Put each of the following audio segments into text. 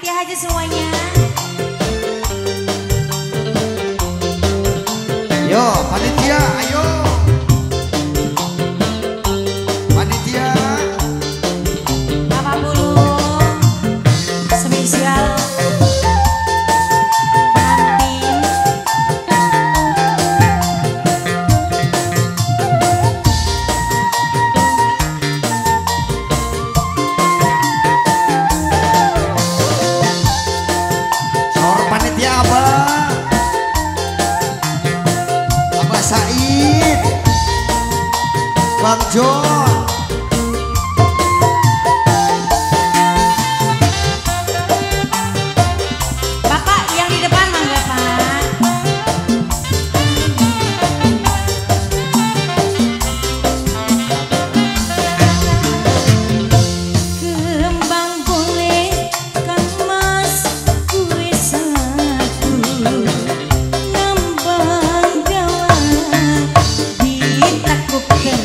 Hati aja semuanya. Yo, panitia, ayo. Panitia. Bapak Bulu, spesial pengantin. Sor panitia Abah Said, Bang John. Bapak yang di depan mangga Pak. Kembang boleh Kang Mas kue satu, ngambang jalan ditakupkan.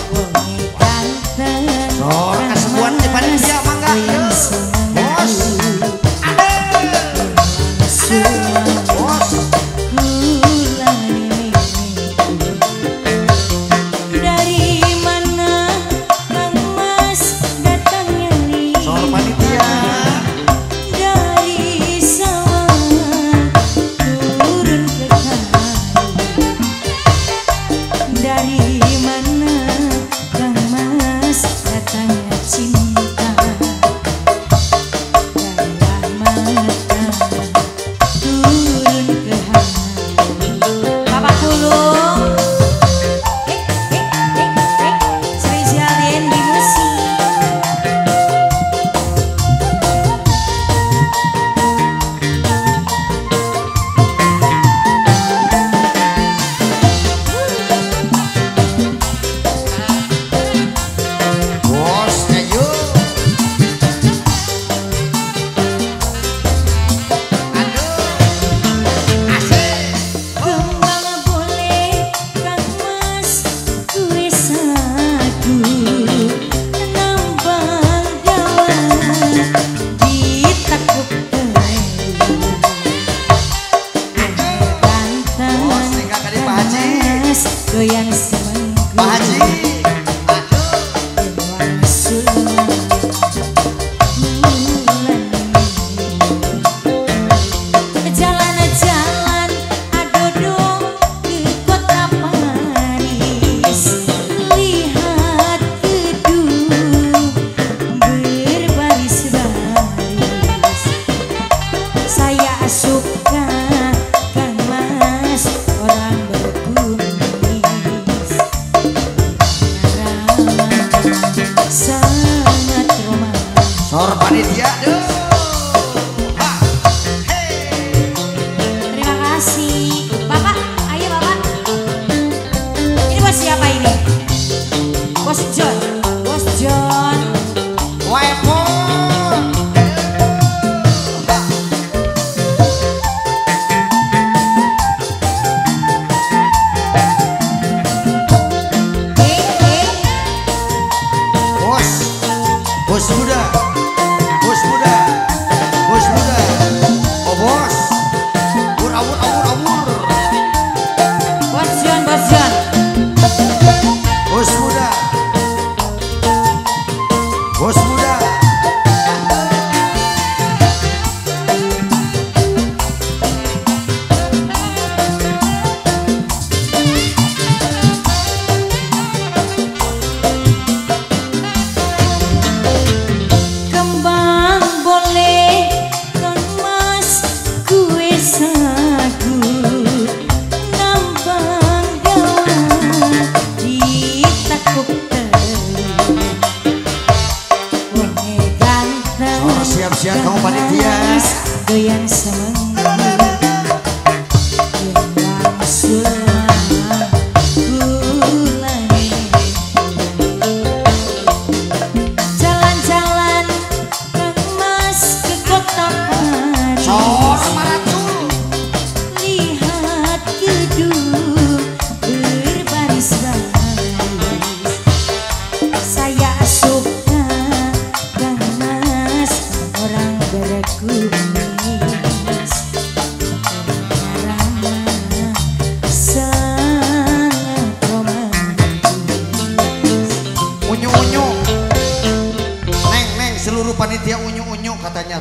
Wonge ganteng Sor kesemuan di panitia mangga. Yo. Bos. Bos. Dari mana Kang Mas datangnya nih? Sor panitia. Dari sawah turun ke kali. Dari mana Kang Mas datangnya cinta? Dalam mata turun ke hati. Bapak Pulung, spesialin di musik. Bos, ayo. Aduh. Asik. Kembang boleh Kang Mas kue satu, nambang jalan ditakupkan. Ganteng Bos, tinggal kali Pak Haji. Mas goyang semenggu. Pak Haji. Aduh. Dewan Sulman jalan-jalan adodong ke kota Paris, lihat gedung berbaris-baris. Saya suka Kang Mas orang berkumis, ramah sangat romantis. Sor panitia. Duh. Ha. Hey. Terima kasih. Bapak, ayo Bapak. Ini bos siapa ini? Bos John. Bos John. Wepo. Bos. Bos muda. Bos muda. Bos muda. Oh bos. Awur awur awur awur. Bos John, Bos John. Bos muda. Bos muda. Kembang boleh Kang Mas kue sagu, nambang jalan ditakupkan. Wonge ganteng Oh, siap-siap kamu panitia. Mas goyang semenggu. Dewan Sulman bulan. Jalan-jalan Kang Mas ke kota Paris, Sor maracul. lihat gedung berbaris-baris. Saya suka Kang Mas panitia unyu-unyu katanya.